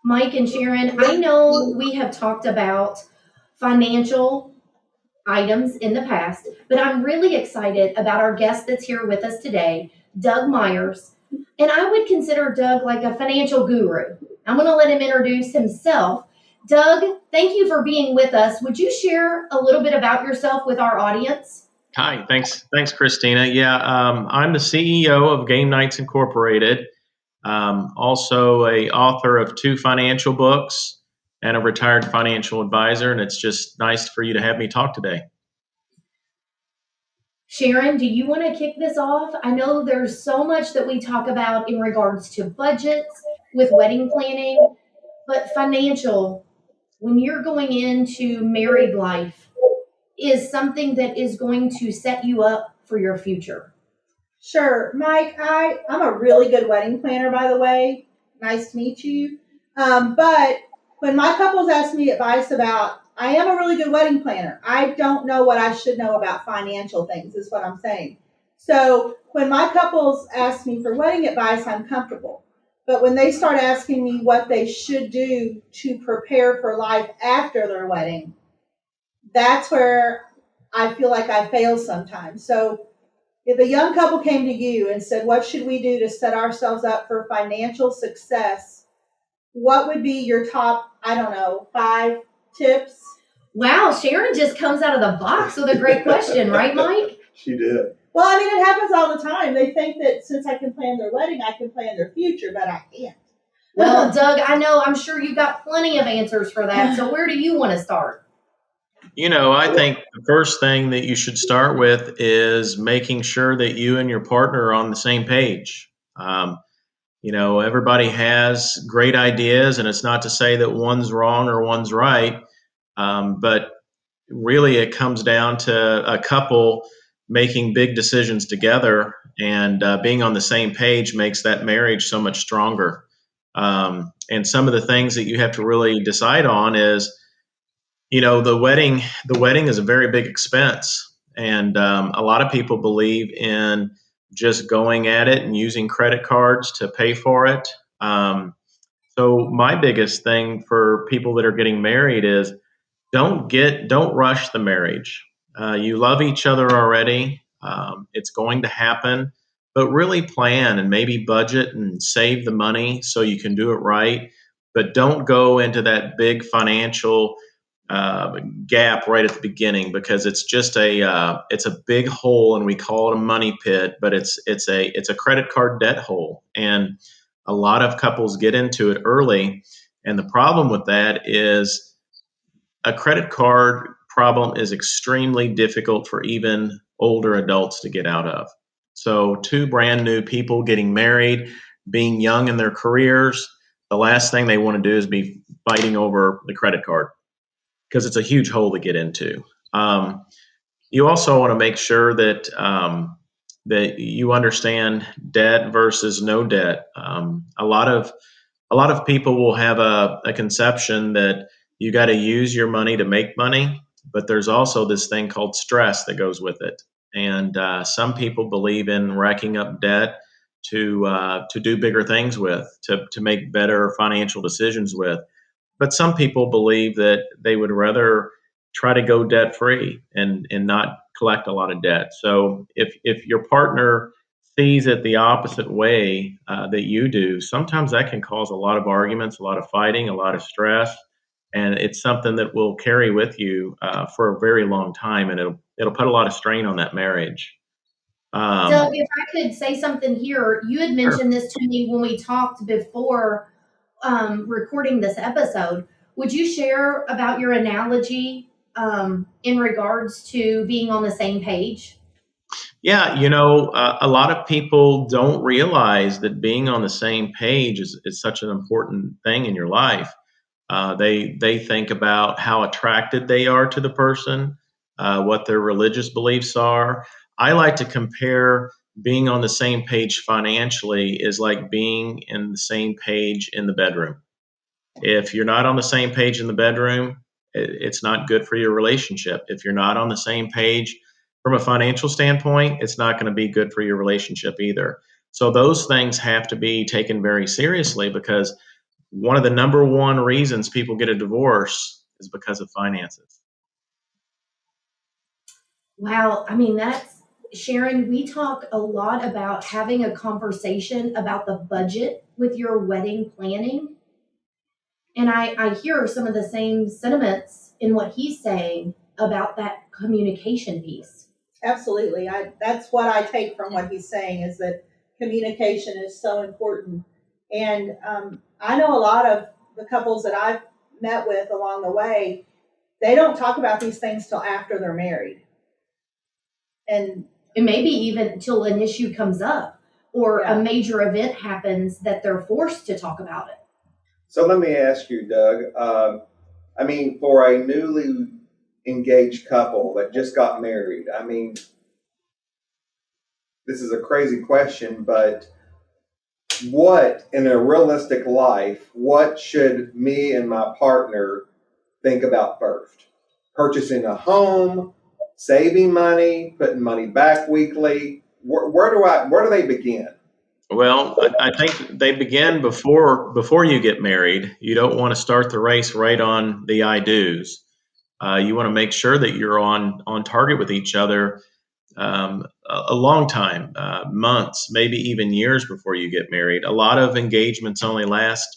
Mike and Sharon, I know we have talked about financial items in the past, but I'm really excited about our guest that's here with us today, Doug Myers. And I would consider Doug like a financial guru. I'm going to let him introduce himself. Doug, thank you for being with us. Would you share a little bit about yourself with our audience? Hi, thanks, Christina. Yeah, I'm the CEO of Game Nights Incorporated. Also a author of two financial books and a retired financial advisor. And it's just nice for you to have me talk today. Sharon, do you want to kick this off? I know there's so much that we talk about in regards to budgets with wedding planning, but financial, when you're going into married life, is something that is going to set you up for your future. Sure, Mike. I'm a really good wedding planner, by the way. Nice to meet you. But when my couples ask me advice about, I am a really good wedding planner. I don't know what I should know about financial things, is what I'm saying. So when my couples ask me for wedding advice, I'm comfortable. But when they start asking me what they should do to prepare for life after their wedding, that's where I feel like I fail sometimes. So if a young couple came to you and said, what should we do to set ourselves up for financial success? What would be your top, I don't know, 5 tips? Wow, Sharon just comes out of the box with a great question, right, Mike? She did. Well, I mean, it happens all the time. They think that since I can plan their wedding, I can plan their future, but I can't. Well, Doug, I'm sure you've got plenty of answers for that. So where do you want to start? I think the first thing that you should start with is making sure that you and your partner are on the same page. Everybody has great ideas, and it's not to say that one's wrong or one's right, but really it comes down to a couple making big decisions together, and being on the same page makes that marriage so much stronger. And some of the things that you have to really decide on is, the wedding is a very big expense, and a lot of people believe in just going at it and using credit cards to pay for it. So my biggest thing for people that are getting married is don't rush the marriage. You love each other already. It's going to happen, but really plan and maybe budget and save the money so you can do it right. But don't go into that big financial gap right at the beginning, because it's a big hole, and we call it a money pit, but it's a credit card debt hole, and a lot of couples get into it early. And the problem with that is a credit card problem is extremely difficult for even older adults to get out of. So, two brand new people getting married, being young in their careers, the last thing they want to do is be fighting over the credit card, because it's a huge hole to get into. You also want to make sure that you understand debt versus no debt. A lot of people will have a conception that you got to use your money to make money, but there's also this thing called stress that goes with it. And some people believe in racking up debt to do bigger things with, to make better financial decisions with. But some people believe that they would rather try to go debt free and not collect a lot of debt. So if your partner sees it the opposite way that you do, sometimes that can cause a lot of arguments, a lot of fighting, a lot of stress, and it's something that will carry with you for a very long time, and it'll put a lot of strain on that marriage. Doug, Um, if I could say something here, you had sure. mentioned this to me when we talked before recording this episode. Would you share about your analogy in regards to being on the same page? Yeah, a lot of people don't realize that being on the same page is such an important thing in your life. They think about how attracted they are to the person, what their religious beliefs are. I like to compare being on the same page financially is like being in the same page in the bedroom. If you're not on the same page in the bedroom, it's not good for your relationship. If you're not on the same page from a financial standpoint, it's not going to be good for your relationship either. So those things have to be taken very seriously, because one of the number one reasons people get a divorce is because of finances. Wow. I mean, that's Sharon, we talk a lot about having a conversation about the budget with your wedding planning. And I hear some of the same sentiments in what he's saying about that communication piece. Absolutely. That's what I take from what he's saying is that communication is so important. And I know a lot of the couples that I've met with along the way, they don't talk about these things till after they're married. And maybe even till an issue comes up or Yeah. a major event happens that they're forced to talk about it. So let me ask you, Doug. For a newly engaged couple that just got married, this is a crazy question, but what in a realistic life, what should me and my partner think about first? Purchasing a home, saving money, putting money back weekly. Where do they begin? Well, I think they begin before you get married. You don't want to start the race right on the I do's. You want to make sure that you're on target with each other a long time, months, maybe even years before you get married. A lot of engagements only last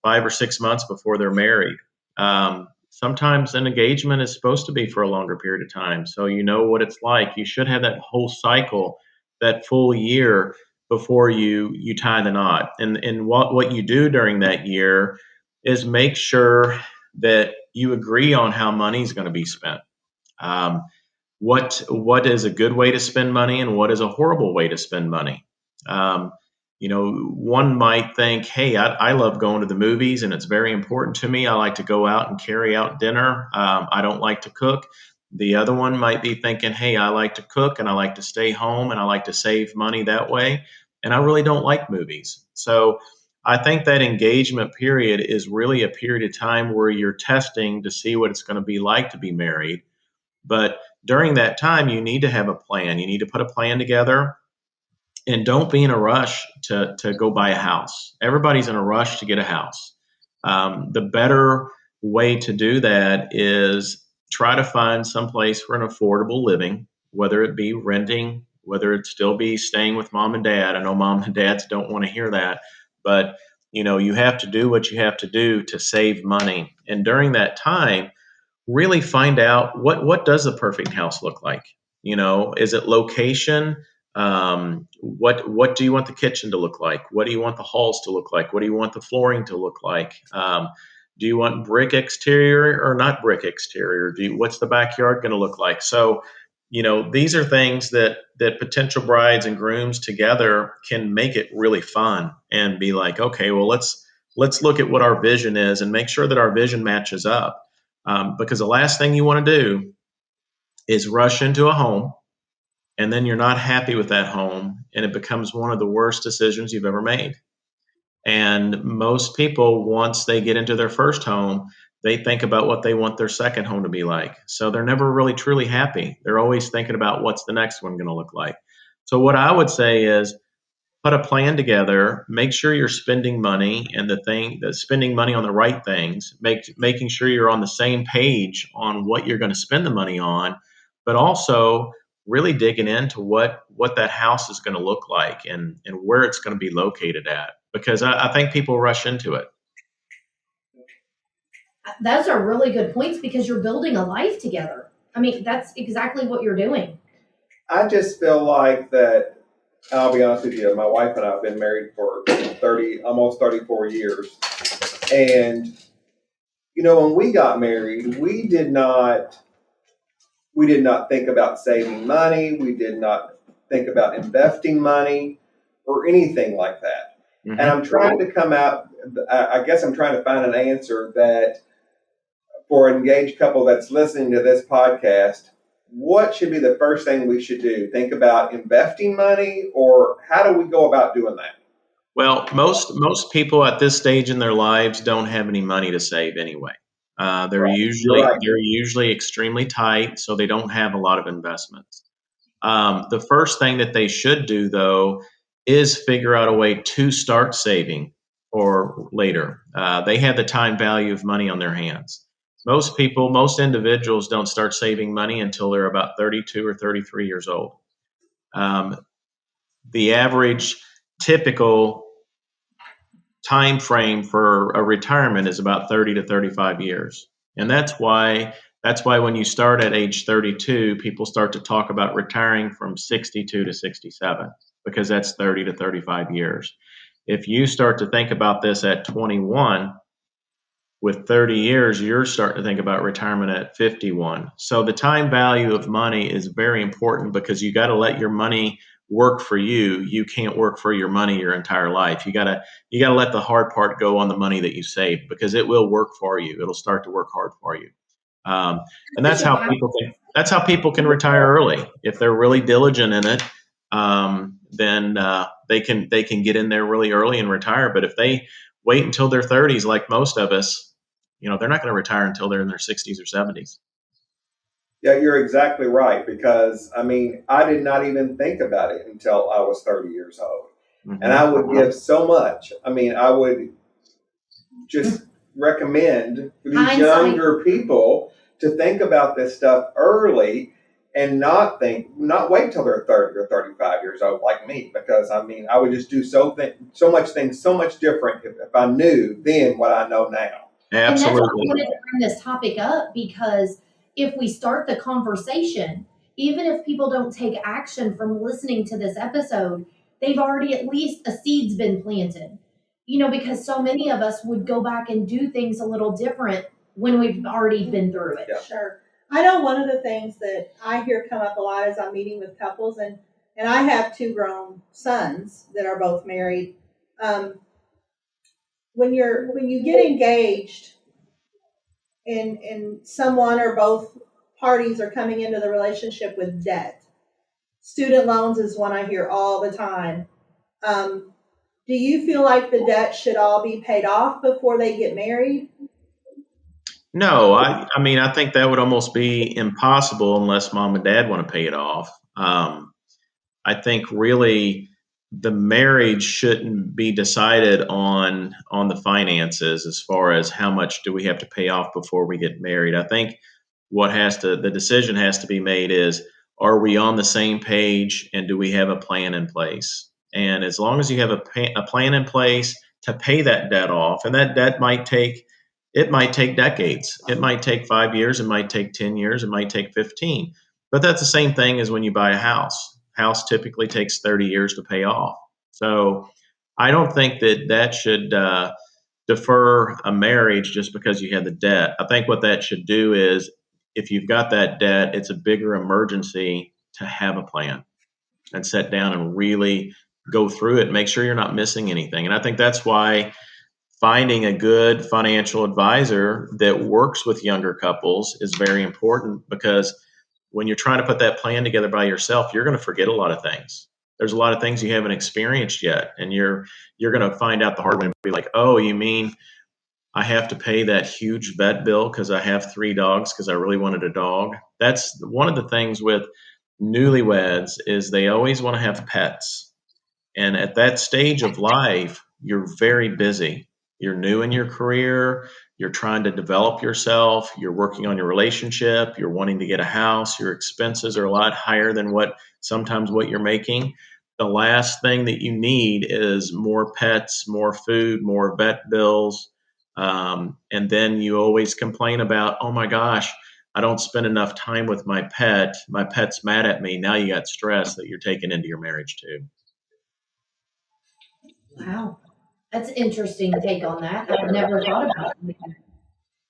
5 or 6 months before they're married. Sometimes an engagement is supposed to be for a longer period of time, so you know what it's like. You should have that whole cycle, that full year before you tie the knot. And what you do during that year is make sure that you agree on how money is going to be spent. Um, what is a good way to spend money and what is a horrible way to spend money. Um, one might think, hey, I love going to the movies and it's very important to me. I like to go out and carry out dinner. I don't like to cook. The other one might be thinking, hey, I like to cook and I like to stay home and I like to save money that way. And I really don't like movies. So I think that engagement period is really a period of time where you're testing to see what it's going to be like to be married. But during that time, you need to have a plan. You need to put a plan together and don't be in a rush to go buy a house. Everybody's in a rush to get a house. The better way to do that is try to find some place for an affordable living, whether it be renting, whether it still be staying with mom and dad. I know mom and dads don't want to hear that, but you have to do what you have to do to save money. And during that time, really find out what does the perfect house look like. Is it location? What do you want the kitchen to look like? What do you want the halls to look like? What do you want the flooring to look like? Do you want brick exterior or not brick exterior? What's the backyard going to look like? So these are things that potential brides and grooms together can make it really fun and be like, okay, well, let's look at what our vision is and make sure that our vision matches up. Because the last thing you want to do is rush into a home and then you're not happy with that home and it becomes one of the worst decisions you've ever made. And most people, once they get into their first home, they think about what they want their second home to be like. So they're never really truly happy. They're always thinking about what's the next one going to look like. So what I would say is put a plan together, make sure you're spending money and spending money on the right things, making sure you're on the same page on what you're going to spend the money on, but also really digging into what that house is going to look like and where it's going to be located at, because I think people rush into it. Those are really good points because you're building a life together. I mean, that's exactly what you're doing. I just feel like that. I'll be honest with you. My wife and I have been married for almost 34 years, and when we got married, we did not think about saving money. We did not think about investing money or anything like that. Mm-hmm. And I'm trying to come out. I guess I'm trying to find an answer that for an engaged couple that's listening to this podcast. What should be the first thing we should do? Think about investing money, or how do we go about doing that? Well, most people at this stage in their lives don't have any money to save anyway. They're Right. usually extremely tight, so they don't have a lot of investments. The first thing that they should do, though, is figure out a way to start saving or later. They had the time value of money on their hands. Most individuals don't start saving money until they're about 32 or 33 years old. Um, the average typical time frame for a retirement is about 30 to 35 years. And that's why when you start at age 32, people start to talk about retiring from 62 to 67 because that's 30 to 35 years. If you start to think about this at 21, with 30 years, you're starting to think about retirement at 51. So the time value of money is very important because you got to let your money work for you. You can't work for your money your entire life. You got to let the hard part go on the money that you save because it will work for you. It'll start to work hard for you. Um, and Such a power- that's how people can retire early if they're really diligent in it. Then they can get in there really early and retire. But if they wait until their 30s, like most of us, they're not going to retire until they're in their 60s or 70s. Yeah, you're exactly right because I mean, I did not even think about it until I was 30 years old. Mm-hmm. And I would give so much. I mean, I would just recommend for these Hindsight. younger people to think about this stuff early and not wait till they're 30 or 35 years old like me, because I mean, I would just do so much different if I knew then what I know now. And that's why I Absolutely. wanted to bring this topic up, because if we start the conversation, even if people don't take action from listening to this episode, they've already, at least a seed's been planted. Because so many of us would go back and do things a little different when we've already been through it. Yeah. Sure. I know one of the things that I hear come up a lot as I'm meeting with couples, and I have 2 grown sons that are both married. When you get engaged and someone or both parties are coming into the relationship with debt, student loans is one I hear all the time. Do you feel like the debt should all be paid off before they get married? No, I mean, I think that would almost be impossible unless mom and dad want to pay it off. I think really the marriage shouldn't be decided on the finances as far as how much do we have to pay off before we get married. I think the decision has to be made is, are we on the same page and do we have a plan in place? And as long as you have a plan in place to pay that debt off, and that debt might take decades. It might take 5 years. It might take 10 years. It might take 15. But that's the same thing as when you buy a house. House typically takes 30 years to pay off. So I don't think that should defer a marriage just because you have the debt. I think what that should do is, if you've got that debt, it's a bigger emergency to have a plan and sit down and really go through it and make sure you're not missing anything. And I think that's why finding a good financial advisor that works with younger couples is very important, because when you're trying to put that plan together by yourself, you're going to forget a lot of things. There's a lot of things you haven't experienced yet, and you're going to find out the hard way and be like, oh, you mean I have to pay that huge vet bill because I have 3 dogs because I really wanted a dog. That's one of the things with newlyweds, is they always want to have pets. And at that stage of life, you're very busy. You're new in your career. You're trying to develop yourself. You're working on your relationship. You're wanting to get a house. Your expenses are a lot higher than sometimes what you're making. The last thing that you need is more pets, more food, more vet bills. And then you always complain about, oh my gosh, I don't spend enough time with my pet. My pet's mad at me. Now you got stress that you're taking into your marriage too. Wow. That's an interesting take on that. I've never thought about it.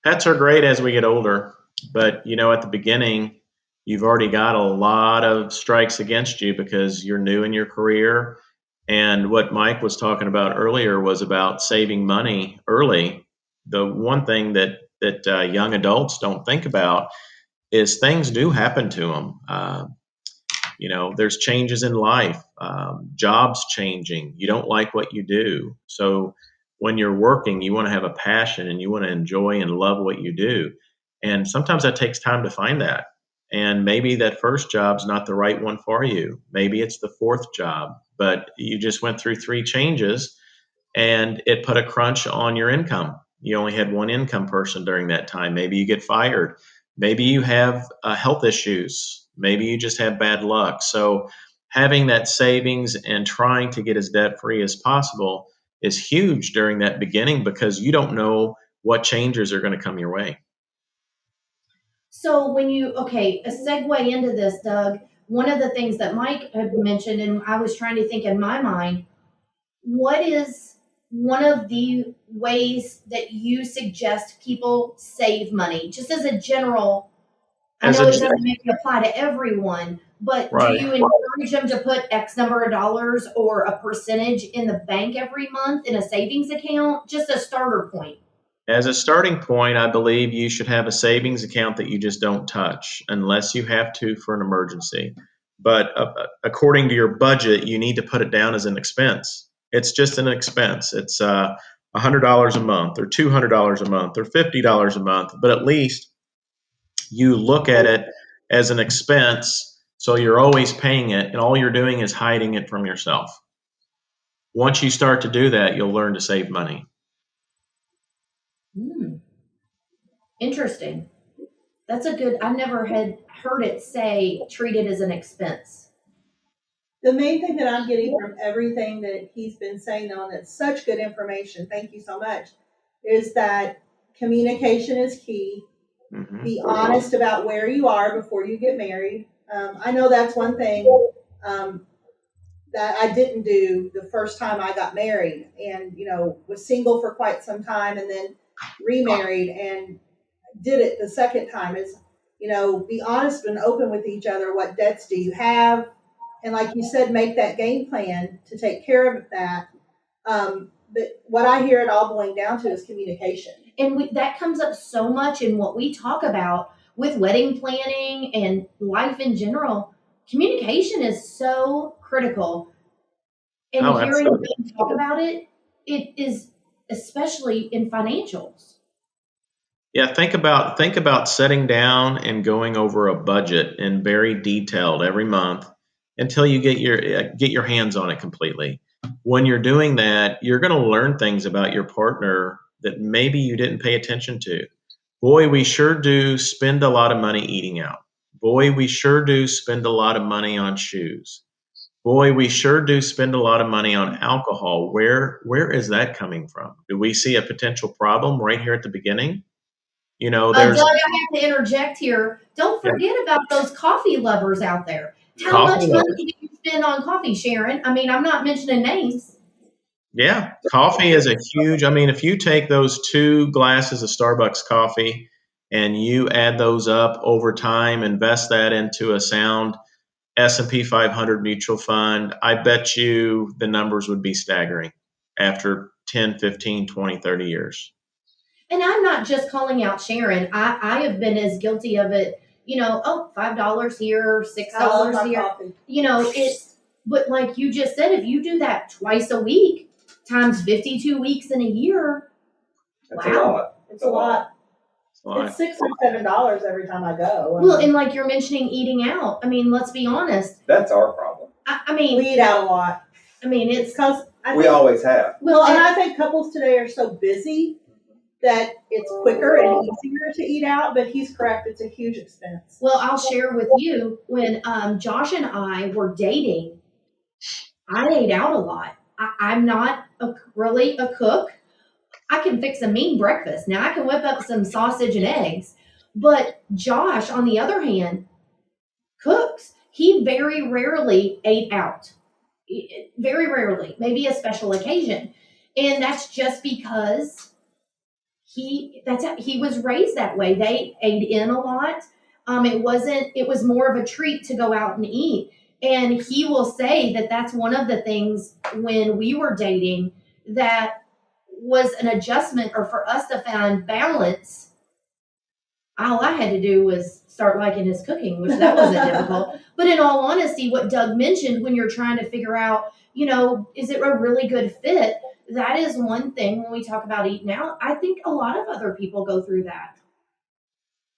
Pets are great as we get older, but at the beginning, you've already got a lot of strikes against you because you're new in your career. And what Mike was talking about earlier was about saving money early. The one thing that young adults don't think about is things do happen to them. There's changes in life, jobs changing. You don't like what you do. So when you're working, you want to have a passion and you want to enjoy and love what you do. And sometimes that takes time to find that. And maybe that first job's not the right one for you. Maybe it's the 4th job, but you just went through 3 changes. and it put a crunch on your income. You only had one income person during that time. Maybe you get fired. Maybe you have health issues. Maybe you just have bad luck. So having that savings and trying to get as debt free as possible is huge during that beginning, because you don't know what changes are going to come your way. So a segue into this, Doug, one of the things that Mike had mentioned, and I was trying to think in my mind, what is one of the ways that you suggest people save money, just as a general? I As know a it doesn't maybe apply to everyone, but do right. you encourage them to put X number of dollars or a percentage in the bank every month in a savings account? Just a starter point. As a starting point, I believe you should have a savings account that you just don't touch unless you have to for an emergency. But according to your budget, you need to put it down as an expense. It's just an expense. It's $100 a month or $200 a month or $50 a month, but at least you look at it as an expense, so you're always paying it, and all you're doing is hiding it from yourself. Once you start to do that, you'll learn to save money. Interesting. That's a good, I never had heard it say treat it as an expense. The main thing that I'm getting from everything that he's been saying, though, and that's such good information, thank you so much, is that communication is key. Mm-hmm. Be honest about where you are before you get married. I know that's one thing that I didn't do the first time I got married, and was single for quite some time, and then remarried and did it the second time. Is be honest and open with each other. What debts do you have? And like you said, make that game plan to take care of that. But what I hear it all boiling down to is communication. And that comes up so much in what we talk about with wedding planning and life in general. Communication is so critical. And hearing them talk about it is especially in financials. Yeah, think about setting down and going over a budget and very detailed every month until you get your hands on it completely. When you're doing that, you're going to learn things about your partner that maybe you didn't pay attention to. Boy, we sure do spend a lot of money eating out. Boy, we sure do spend a lot of money on shoes. Boy, we sure do spend a lot of money on alcohol. Where is that coming from? Do we see a potential problem right here at the beginning? Doug, I have to interject here. Don't forget about those coffee lovers out there. How much money do you spend on coffee, Sharon? I mean, I'm not mentioning names. Yeah, coffee is a huge. I mean, if you take those 2 glasses of Starbucks coffee and you add those up over time, invest that into a sound S&P 500 mutual fund, I bet you the numbers would be staggering after 10, 15, 20, 30 years. And I'm not just calling out Sharon. I have been as guilty of it, $5 here, $6 here. Coffee. But like you just said, if you do that twice a week times 52 weeks in a year, that's wow. It's a lot. It's $6 or $7 every time I go. Well, and like you're mentioning eating out. I mean, let's be honest. That's our problem. I mean, we eat out a lot. I mean, it's because we always have. Well, and I think couples today are so busy that it's quicker and easier to eat out, but he's correct. It's a huge expense. Well, I'll share with you when Josh and I were dating, I ate out a lot. I'm not really a cook. I can fix a mean breakfast. Now I can whip up some sausage and eggs, but Josh, on the other hand, cooks. He very rarely ate out. Very rarely, maybe a special occasion. And that's just because he was raised that way. They ate in a lot. It was more of a treat to go out and eat. And he will say that that's one of the things when we were dating that was an adjustment, or for us to find balance. All I had to do was start liking his cooking, which that wasn't difficult. But in all honesty, what Doug mentioned, when you're trying to figure out, is it a really good fit? That is one thing when we talk about eating out. I think a lot of other people go through that.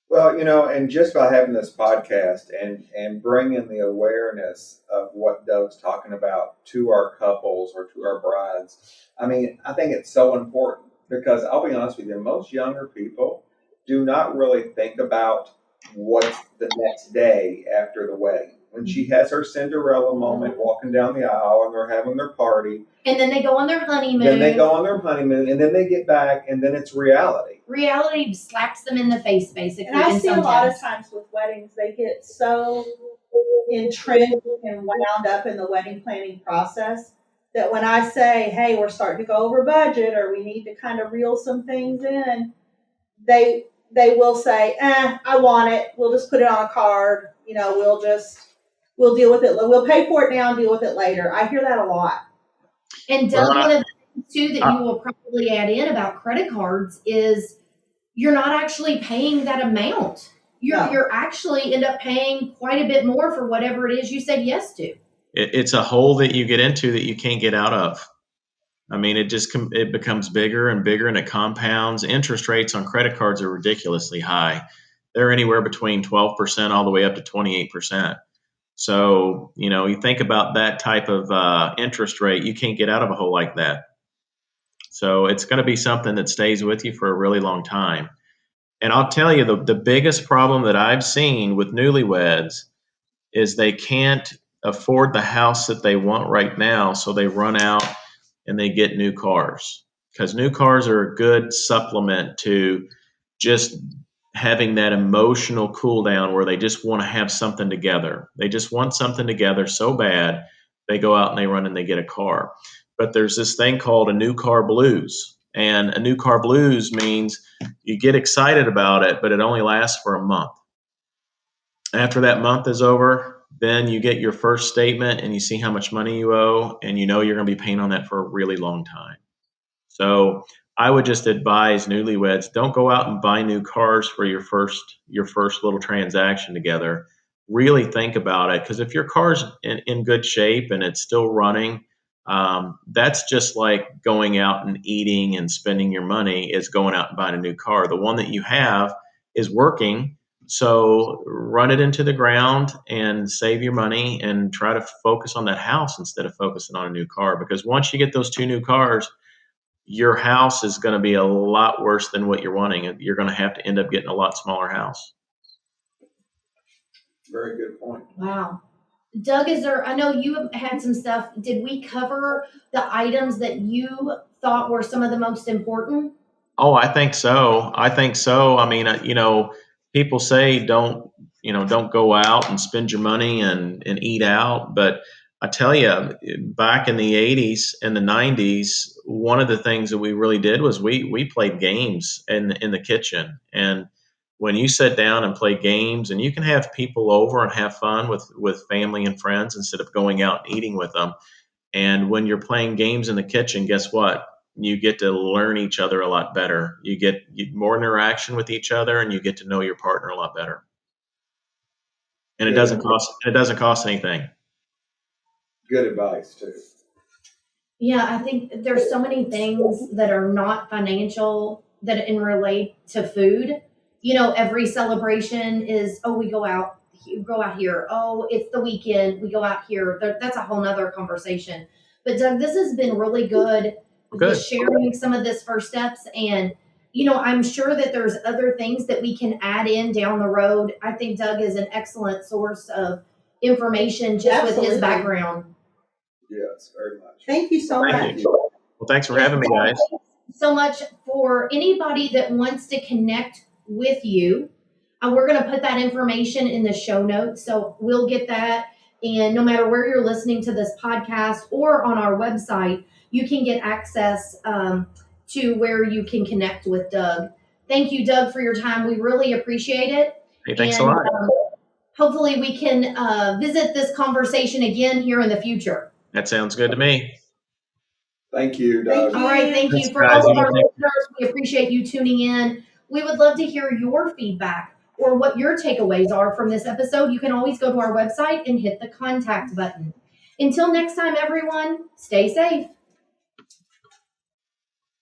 Well, and just by having this podcast and bringing the awareness of what Doug's talking about to our couples or to our brides, I mean, I think it's so important because I'll be honest with you, most younger people do not really think about what's the next day after the wedding. When she has her Cinderella moment walking down the aisle and they're having their party, And then they go on their honeymoon. then they go on their honeymoon, and then they get back, and then it's reality. Reality slaps them in the face, basically. And I see a sometimes. lot of times with weddings, they get so entrenched and wound up in the wedding planning process that when I say, hey, we're starting to go over budget or we need to kind of reel some things in, they will say, I want it. We'll just put it on a card. We'll deal with it. We'll pay for it now and deal with it later. I hear that a lot. And Doug, one of the things too that you will probably add in about credit cards is you're not actually paying that amount. You're actually end up paying quite a bit more for whatever it is you said yes to. It's a hole that you get into that you can't get out of. I mean, it becomes bigger and bigger, and it compounds. Interest rates on credit cards are ridiculously high. They're anywhere between 12% all the way up to 28%. So, you think about that type of interest rate, you can't get out of a hole like that. So it's going to be something that stays with you for a really long time. And I'll tell you, the biggest problem that I've seen with newlyweds is they can't afford the house that they want right now, so they run out and they get new cars, because new cars are a good supplement to just having that emotional cool down where they just want to have something together. They just want something together so bad, they go out and they run and they get a car. But there's this thing called a new car blues. And a new car blues means you get excited about it, but it only lasts for a month. After that month is over, then you get your first statement and you see how much money you owe, and you know you're going to be paying on that for a really long time. So I would just advise newlyweds, don't go out and buy new cars for your first little transaction together. Really think about it, because if your car's in good shape and it's still running, that's just like going out and eating and spending your money is going out and buying a new car. The one that you have is working, so run it into the ground and save your money and try to focus on that house instead of focusing on a new car. Because once you get those two new cars, your house is going to be a lot worse than what you're wanting. You're going to have to end up getting a lot smaller house. Very good point. Wow. Doug, I know you had some stuff. Did we cover the items that you thought were some of the most important? Oh, I think so. I mean, people say don't go out and spend your money and eat out. But I tell you, back in the 80s and the 90s, one of the things that we really did was we played games in the kitchen. And when you sit down and play games, and you can have people over and have fun with family and friends instead of going out and eating with them. And when you're playing games in the kitchen, guess what? You get to learn each other a lot better. You get more interaction with each other, and you get to know your partner a lot better. And it doesn't cost anything. Good advice too. Yeah, I think there's so many things that are not financial that relate to food. Every celebration is, we go out here. Oh, it's the weekend, we go out here. That's a whole nother conversation. But Doug, this has been really good. With sharing some of this first steps, and I'm sure that there's other things that we can add in down the road. I think Doug is an excellent source of information just with his background. Yes, very much. Thank you so much. Thank you. Well, thanks for having me, guys. So much. For anybody that wants to connect with you, we're going to put that information in the show notes, so we'll get that. And no matter where you're listening to this podcast or on our website, you can get access to where you can connect with Doug. Thank you, Doug, for your time. We really appreciate it. Hey, thanks a lot. Hopefully we can visit this conversation again here in the future. That sounds good to me. Thank you, Doug. All right, thank you. For all of our listeners, we appreciate you tuning in. We would love to hear your feedback or what your takeaways are from this episode. You can always go to our website and hit the contact button. Until next time, everyone, stay safe.